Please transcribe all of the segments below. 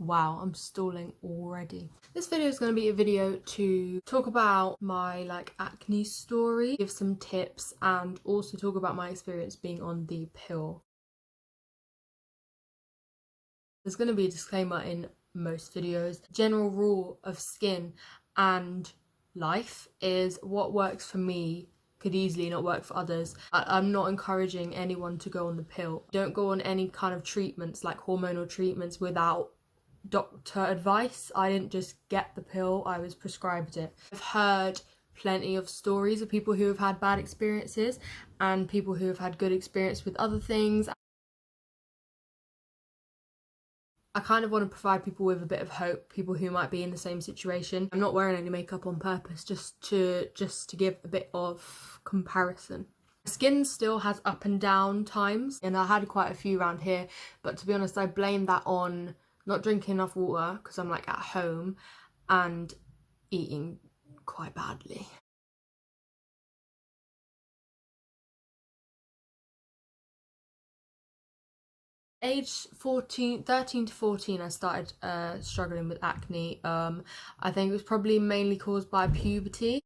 Wow, I'm stalling already. This video is going to be a video to talk about my acne story, give some tips, and also talk about my experience being on the pill. There's going to be a disclaimer in most videos. General rule of skin and life is what works for me could easily not work for others. I'm not encouraging anyone to go on the pill. Don't go on any kind of treatments like hormonal treatments without doctor advice. I didn't just get the pill, I was prescribed it. I've heard plenty of stories of people who have had bad experiences and people who have had good experience with other things. I kind of want to provide people with a bit of hope, people who might be in the same situation. I'm not wearing any makeup on purpose, just to give a bit of comparison. Skin still has up and down times, and I had quite a few around here, but to be honest, I blame that on not drinking enough water because I'm at home and eating quite badly. Age 13 to 14 I started struggling with acne. I think it was probably mainly caused by puberty.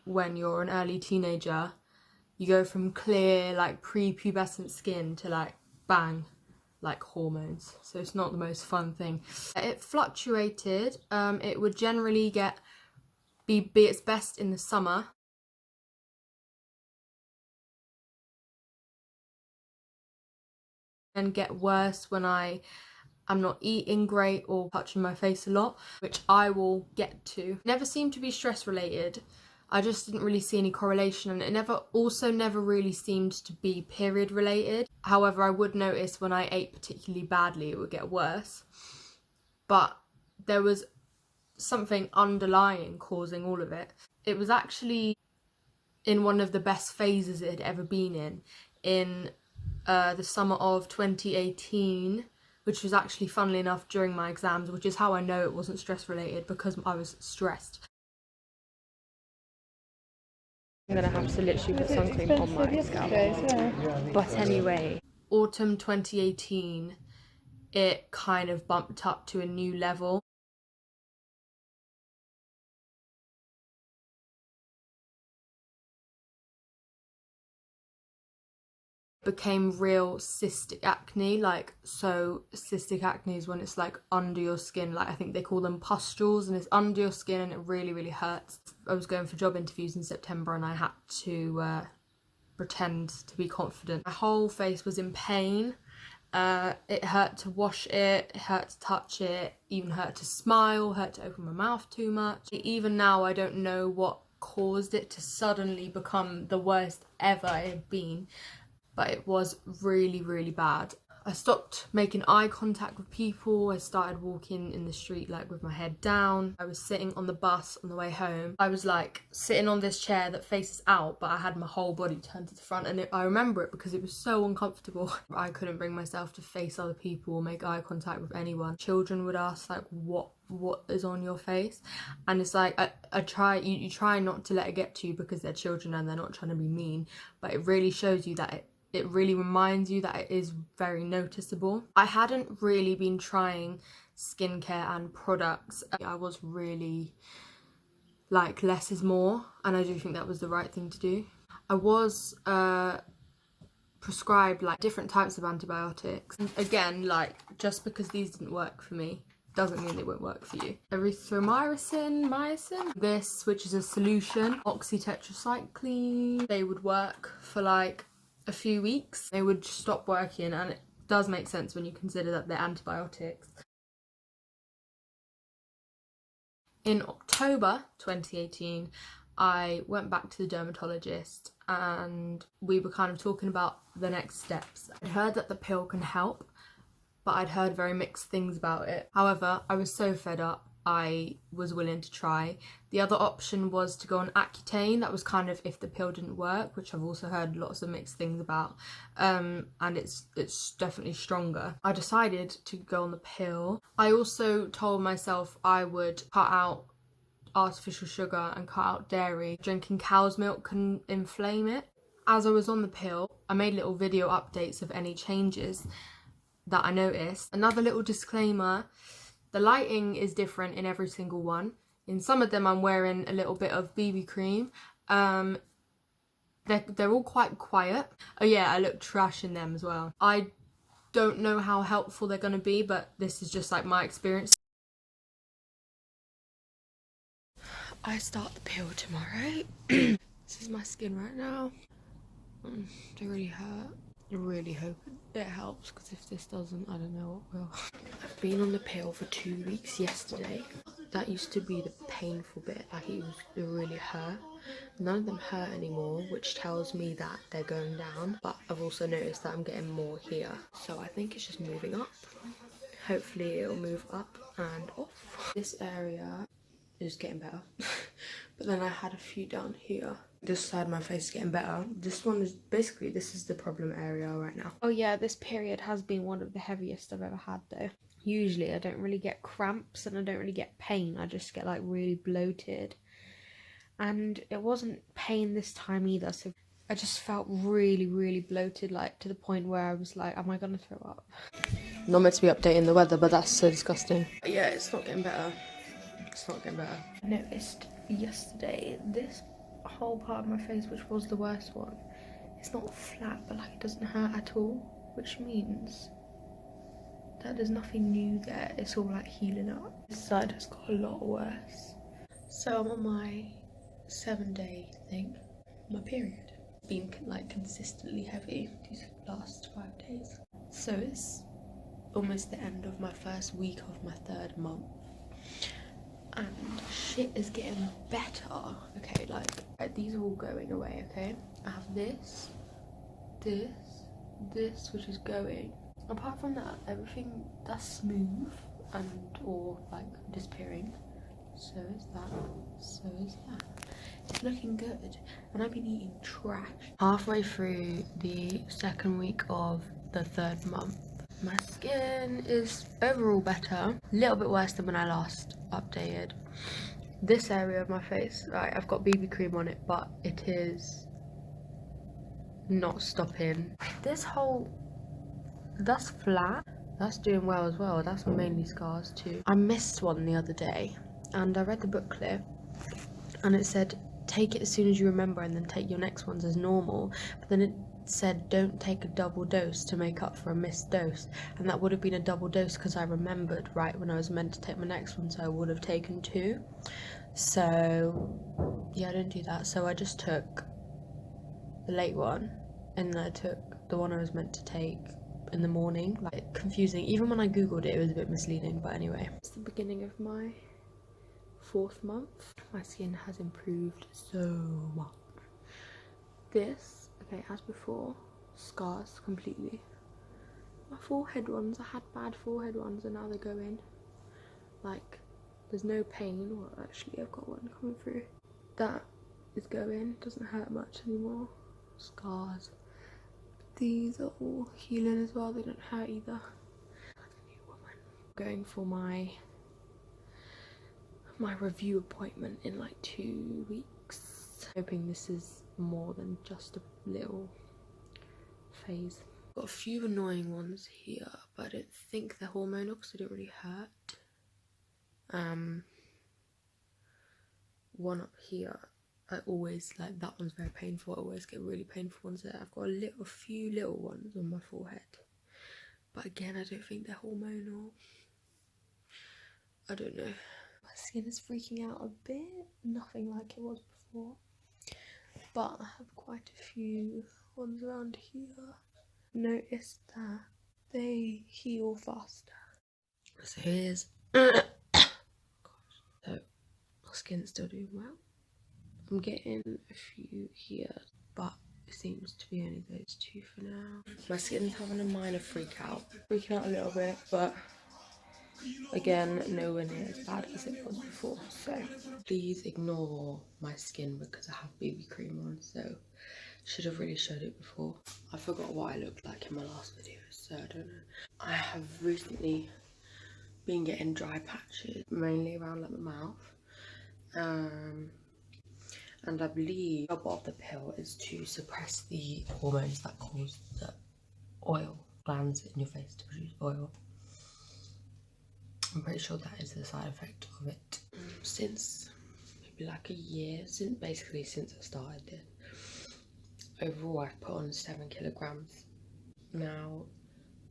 When you're an early teenager, you go from clear pre-pubescent skin to bang, hormones, so it's not the most fun thing. It fluctuated. It would generally be its best in the summer, and get worse when I'm not eating great or touching my face a lot, which I will get to. Never seemed to be stress related. I just didn't really see any correlation, and it never really seemed to be period related. However, I would notice when I ate particularly badly, it would get worse. But there was something underlying causing all of it. It was actually in one of the best phases it had ever been in the summer of 2018, which was actually, funnily enough, during my exams, which is how I know it wasn't stress related, because I was stressed. I'm gonna have to literally put something on my scalp. But anyway, autumn 2018, it kind of bumped up to a new level. Became real cystic acne, so cystic acne is when it's under your skin, I think they call them pustules, and it's under your skin and it really hurts. I was going for job interviews in September and I had to pretend to be confident. My whole face was in pain. It hurt to wash it, hurt to touch it, even hurt to smile, hurt to open my mouth too much. Even now I don't know what caused it to suddenly become the worst ever it had been, but it was really bad. I stopped making eye contact with people. I started walking in the street with my head down. I was sitting on the bus on the way home. I was sitting on this chair that faces out, but I had my whole body turned to the front, and I remember it because it was so uncomfortable. I couldn't bring myself to face other people or make eye contact with anyone. Children would ask what is on your face, and it's you try not to let it get to you because they're children and they're not trying to be mean, but it really shows you that it really reminds you that it is very noticeable. I hadn't really been trying skincare and products. I was really less is more, and I do think that was the right thing to do. I was prescribed different types of antibiotics. And again, just because these didn't work for me doesn't mean they won't work for you. Erythromycin, this, which is a solution, oxytetracycline, they would work for a few weeks. They would stop working, and it does make sense when you consider that they're antibiotics. In October 2018, I went back to the dermatologist and we were kind of talking about the next steps. I'd heard that the pill can help, but I'd heard very mixed things about it. However, I was so fed up I was willing to try. The other option was to go on Accutane. That was kind of if the pill didn't work, which I've also heard lots of mixed things about, and it's definitely stronger. I decided to go on the pill. I also told myself I would cut out artificial sugar and cut out dairy. Drinking cow's milk can inflame it. As I was on the pill, I made little video updates of any changes that I noticed. Another little disclaimer: the lighting is different in every single one. In some of them I'm wearing a little bit of BB cream. They're all quite quiet. Oh yeah, I look trash in them as well. I don't know how helpful they're gonna be, but this is just like my experience. I start the pill tomorrow. This is my skin right now. They really hurt. I really hope it helps, because if this doesn't, I don't know what will. I've been on the pill for 2 weeks yesterday. That used to be the painful bit, like it really hurt. None of them hurt anymore, which tells me that they're going down, but I've also noticed that I'm getting more here. So I think it's just moving up. Hopefully it'll move up and off. This area is getting better. But then I had a few down here. This side of my face is getting better. This one is basically, this is the problem area right now. Oh yeah, this period has been one of the heaviest I've ever had though. Usually I don't really get cramps and I don't really get pain. I just get like really bloated. And it wasn't pain this time either, so I just felt really, really bloated, like to the point where I was like, am I gonna throw up? Not meant to be updating the weather, but that's so disgusting. Yeah, it's not getting better. It's not getting better. I noticed yesterday this whole part of my face, which was the worst one, it's not flat, but like it doesn't hurt at all, which means that there's nothing new there. It's all like healing up. This side has got a lot worse. So I'm on my 7-day thing, my period. It's been like consistently heavy these last 5 days. So it's almost the end of my first week of my 3rd month. And shit is getting better. Okay, like these are all going away, okay? I have this, which is going. Apart from that, everything that's smooth and or like disappearing. So is that, so is that. It's looking good. And I've been eating trash. Halfway through the 2nd week of the 3rd month, my skin is overall better. A little bit worse than when I last updated. This area of my face, right, I've got BB cream on it, but it is not stopping. This whole, that's flat. That's doing well as well. That's mainly scars too. I missed one the other day and I read the booklet and it said take it as soon as you remember and then take your next ones as normal, but then it said don't take a double dose to make up for a missed dose, and that would have been a double dose because I remembered right when I was meant to take my next one, so I would have taken 2. So yeah, I didn't do that, so I just took the late one and then I took the one I was meant to take in the morning. Like, confusing. Even when I googled it, it was a bit misleading, but anyway. It's the beginning of my 4th month. My skin has improved so much. This, okay, as before, scars completely. My forehead ones, I had bad forehead ones and now they're going. Like, there's no pain. Well, actually, I've got one coming through. That is going, doesn't hurt much anymore. Scars. These are all healing as well, they don't hurt either. Like a new woman. Going for my review appointment in like 2 weeks. Hoping this is more than just a little phase. Got a few annoying ones here, but I don't think they're hormonal because they don't really hurt. One up here, I always, like, that one's very painful. I always get really painful ones there. I've got a few little ones on my forehead, but again, I don't think they're hormonal. I don't know. My skin is freaking out a bit. Nothing like it was before, but I have quite a few ones around here. Noticed that they heal faster. So here's so my skin's still doing well. I'm getting a few here, but it seems to be only those 2 for now. My skin's having a minor freak out. Freaking out a little bit, but Again, nowhere near as bad as it was before, so please ignore my skin because I have BB cream on, so should have really showed it before. I forgot what I looked like in my last video, so I don't know. I have recently been getting dry patches, mainly around like my mouth. And I believe the job of the pill is to suppress the hormones that cause the oil glands in your face to produce oil. I'm pretty sure that is the side effect of it. Since maybe like a year, since I started it, overall I've put on 7 kilograms. Now,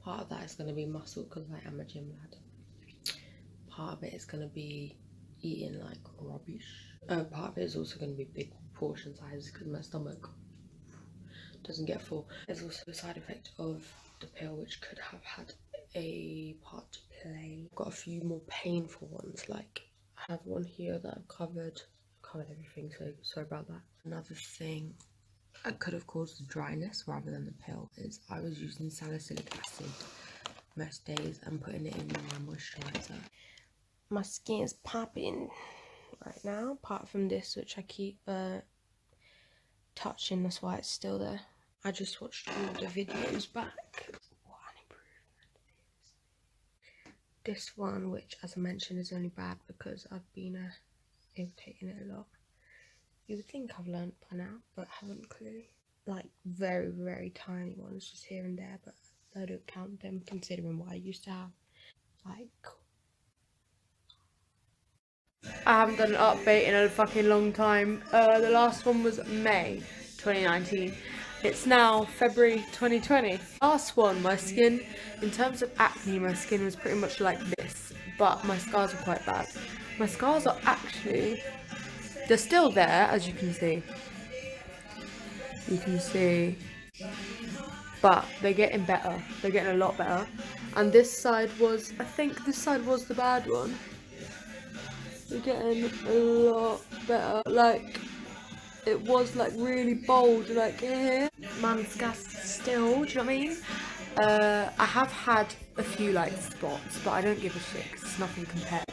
part of that is going to be muscle because I am a gym lad. Part of it is going to be eating like rubbish. Part of it is also going to be big portion sizes because my stomach doesn't get full. There's also a side effect of the pill which could have had a part to play. I've got a few more painful ones, like I have one here that I've covered everything, so sorry about that. Another thing that could have caused the dryness rather than the pill is I was using salicylic acid most days and putting it in my moisturiser. My skin is popping right now, apart from this which I keep touching, that's why it's still there. I just watched all the videos back. What an improvement it is. This one, which as I mentioned is only bad because I've been irritating it a lot. You would think I've learnt by now, but I haven't clearly. Like very, very tiny ones just here and there, but I don't count them considering what I used to have. Like, I haven't done an update in a fucking long time. The last one was May 2019. It's now February 2020. Last one, my skin, in terms of acne, my skin was pretty much like this, but my scars were quite bad. My scars are actually, they're still there, as you can see. You can see, but they're getting better. They're getting a lot better. And this side was, I think this side was the bad one. They're getting a lot better. Like, it was like really bold, like here. Man's gas still, do you know what I mean? I have had a few like spots, but I don't give a shit because it's nothing compared.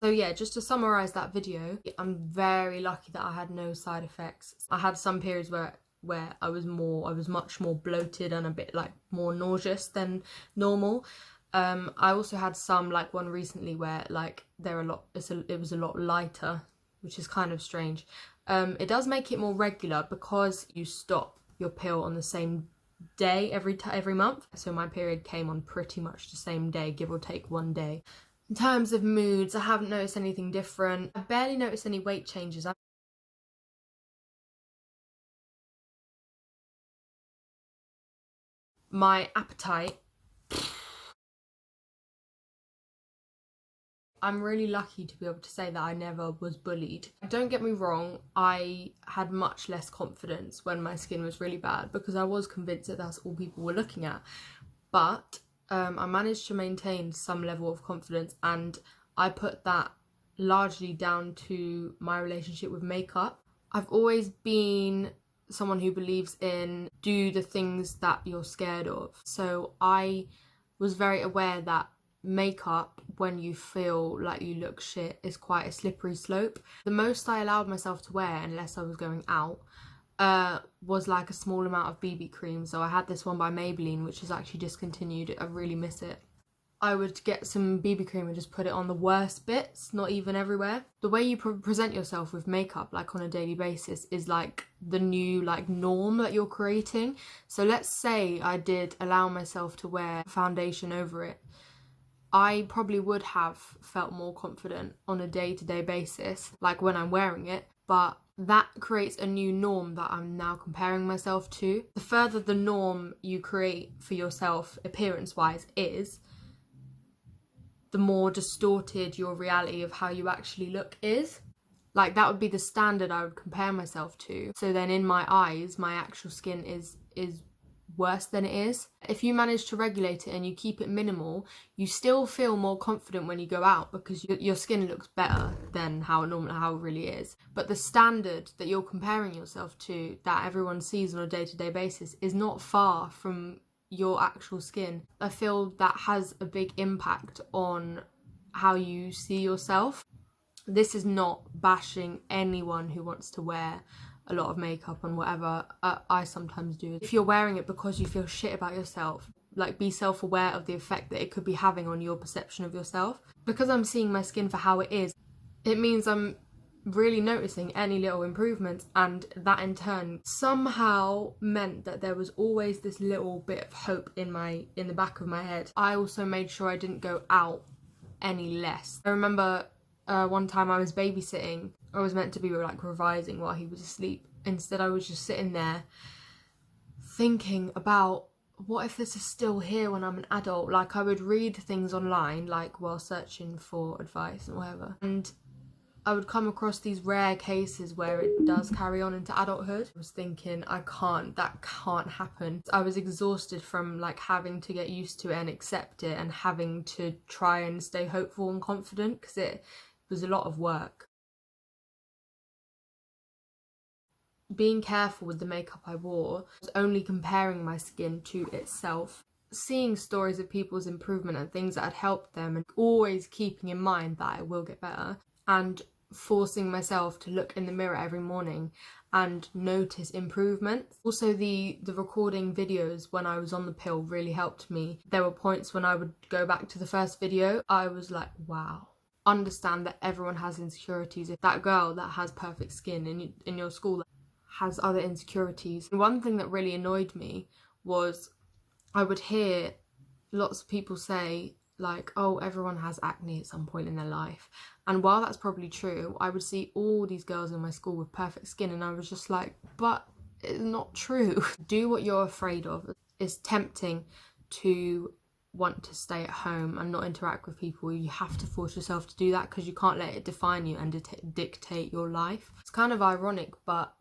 So yeah, just to summarise that video, I'm very lucky that I had no side effects. I had some periods where I was much more bloated and a bit like more nauseous than normal. I also had some, like one recently where like it was a lot lighter, which is kind of strange. It does make it more regular because you stop your pill on the same day every month. So my period came on pretty much the same day, give or take 1 day. In terms of moods, I haven't noticed anything different. I barely noticed any weight changes. My appetite, I'm really lucky to be able to say that I never was bullied. Don't get me wrong, I had much less confidence when my skin was really bad because I was convinced that that's all people were looking at. But I managed to maintain some level of confidence, and I put that largely down to my relationship with makeup. I've always been someone who believes in do the things that you're scared of. So I was very aware that makeup, when you feel like you look shit, is quite a slippery slope. The most I allowed myself to wear, unless I was going out, was like a small amount of BB cream. So I had this one by Maybelline, which is actually discontinued. I really miss it. I would get some BB cream and just put it on the worst bits, not even everywhere. The way you present yourself with makeup, like on a daily basis, is like the new like norm that you're creating. So let's say I did allow myself to wear foundation over it. I probably would have felt more confident on a day-to-day basis, like when I'm wearing it, but that creates a new norm that I'm now comparing myself to. The further the norm you create for yourself appearance-wise is, the more distorted your reality of how you actually look is. Like, that would be the standard I would compare myself to. So then in my eyes, my actual skin is worse than it is. If you manage to regulate it and you keep it minimal, you still feel more confident when you go out because your skin looks better than how it really is. But the standard that you're comparing yourself to, that everyone sees on a day-to-day basis, is not far from your actual skin. I feel that has a big impact on how you see yourself. This is not bashing anyone who wants to wear a lot of makeup and whatever. I sometimes do. If you're wearing it because you feel shit about yourself, like, be self-aware of the effect that it could be having on your perception of yourself. Because I'm seeing my skin for how it is, it means I'm really noticing any little improvements, and that in turn somehow meant that there was always this little bit of hope in the back of my head. I also made sure I didn't go out any less. I remember one time I was babysitting. I was meant to be like revising while he was asleep. Instead, I was just sitting there thinking about, what if this is still here when I'm an adult? Like, I would read things online, like while searching for advice and whatever, and I would come across these rare cases where it does carry on into adulthood. I was thinking, that can't happen. I was exhausted from like having to get used to it and accept it, and having to try and stay hopeful and confident, because it was a lot of work. Being careful with the makeup I wore was only comparing my skin to itself. Seeing stories of people's improvement and things that had helped them, and always keeping in mind that I will get better, and forcing myself to look in the mirror every morning and notice improvements. Also, the recording videos when I was on the pill really helped me. There were points when I would go back to the first video, I was like, wow. Understand that everyone has insecurities. If that girl that has perfect skin in your school has other insecurities. And one thing that really annoyed me was I would hear lots of people say, like, oh, everyone has acne at some point in their life. And while that's probably true, I would see all these girls in my school with perfect skin, and I was just like, but it's not true. Do what you're afraid of. It's tempting to want to stay at home and not interact with people. You have to force yourself to do that, because you can't let it define you and dictate your life. It's kind of ironic, but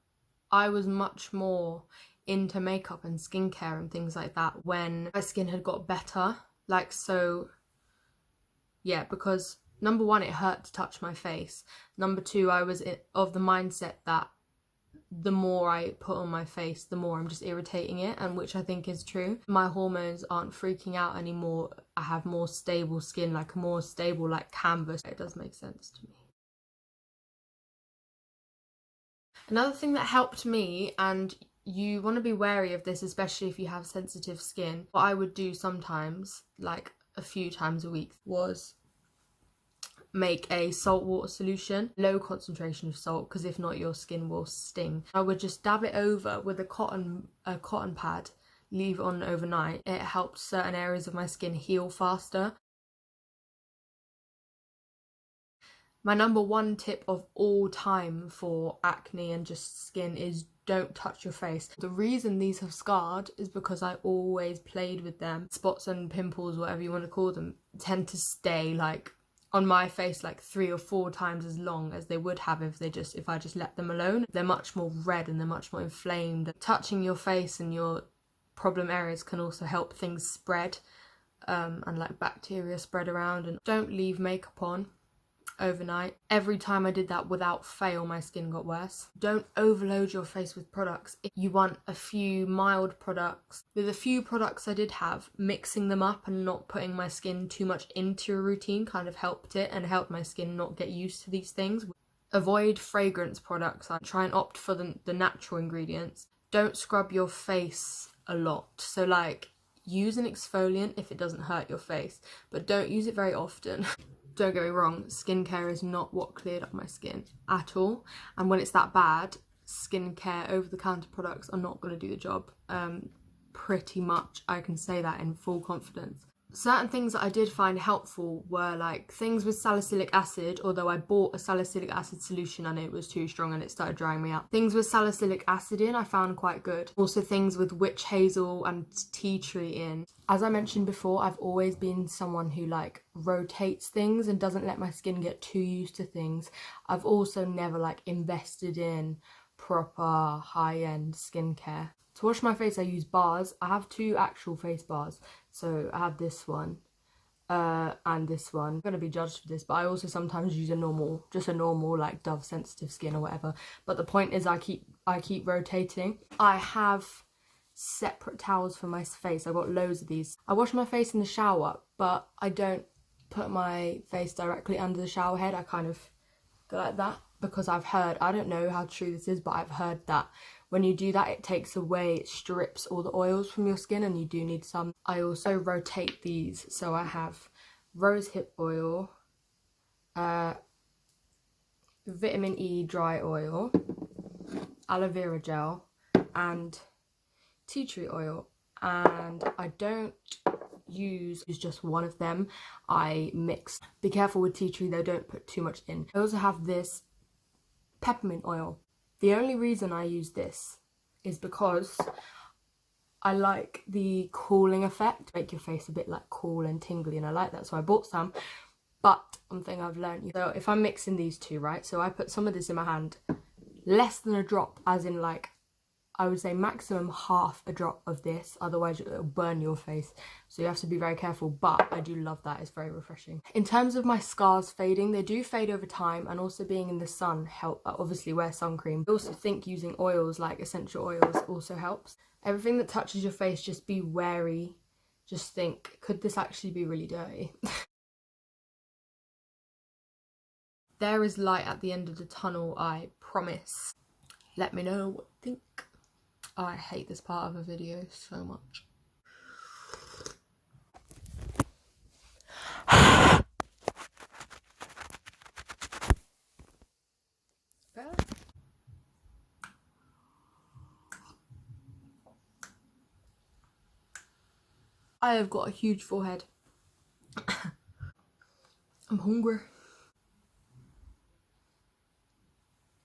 I was much more into makeup and skincare and things like that when my skin had got better. Like, so yeah, because number one, it hurt to touch my face. Number two, I was of the mindset that the more I put on my face, the more I'm just irritating it, and which I think is true. My hormones aren't freaking out anymore. I have more stable skin, like more stable, like canvas. It does make sense to me. Another thing that helped me, and you want to be wary of this, especially if you have sensitive skin, what I would do sometimes, like a few times a week, was make a salt water solution, low concentration of salt, because if not, your skin will sting. I would just dab it over with a cotton pad, leave it on overnight. It helped certain areas of my skin heal faster. My number one tip of all time for acne and just skin is don't touch your face. The reason these have scarred is because I always played with them. Spots and pimples, whatever you want to call them, tend to stay like on my face like 3 or 4 times as long as they would have if I just let them alone. They're much more red and they're much more inflamed. Touching your face and your problem areas can also help things spread and like bacteria spread around. And don't leave makeup on overnight. Every time I did that, without fail, my skin got worse. Don't overload your face with products. If you want a few mild products, with a few products I did have, mixing them up and not putting my skin too much into a routine kind of helped it, and helped my skin not get used to these things. Avoid fragrance products. I try and opt for the natural ingredients. Don't scrub your face a lot. So like, use an exfoliant if it doesn't hurt your face, but don't use it very often. Don't get me wrong, skincare is not what cleared up my skin at all. And when it's that bad, skincare, over-the-counter products are not going to do the job. Pretty much, I can say that in full confidence. Certain things that I did find helpful were like things with salicylic acid, although I bought a salicylic acid solution and it was too strong and it started drying me out. Things with salicylic acid in I found quite good. Also things with witch hazel and tea tree in. As I mentioned before, I've always been someone who like rotates things and doesn't let my skin get too used to things. I've also never like invested in proper high-end skincare. To wash my face I use bars. I have 2 actual face bars. So I have this one and this one. I'm going to be judged for this, but I also sometimes use just a normal like Dove sensitive skin or whatever. But the point is I keep rotating. I have separate towels for my face. I've got loads of these. I wash my face in the shower, but I don't put my face directly under the shower head. I kind of go like that because I've heard, I don't know how true this is, but I've heard that when you do that, it takes away, it strips all the oils from your skin, and you do need some. I also rotate these, so I have rose hip oil, vitamin E dry oil, aloe vera gel, and tea tree oil. And I don't use just one of them, I mix. Be careful with tea tree though, don't put too much in. I also have this peppermint oil. The only reason I use this is because I like the cooling effect, make your face a bit like cool and tingly, and I like that, so I bought some. But one thing I've learned, so if I'm mixing these two, right, so I put some of this in my hand, less than a drop, as in like I would say maximum half a drop of this, otherwise it'll burn your face, so you have to be very careful. But I do love that, it's very refreshing. In terms of my scars fading, they do fade over time, and also being in the sun help. Obviously wear sun cream. I also think using oils like essential oils also helps. Everything that touches your face, just be wary, just think, could this actually be really dirty? There is light at the end of the tunnel, I promise. Let me know what you think. I hate this part of a video so much. I have got a huge forehead. I'm hungry.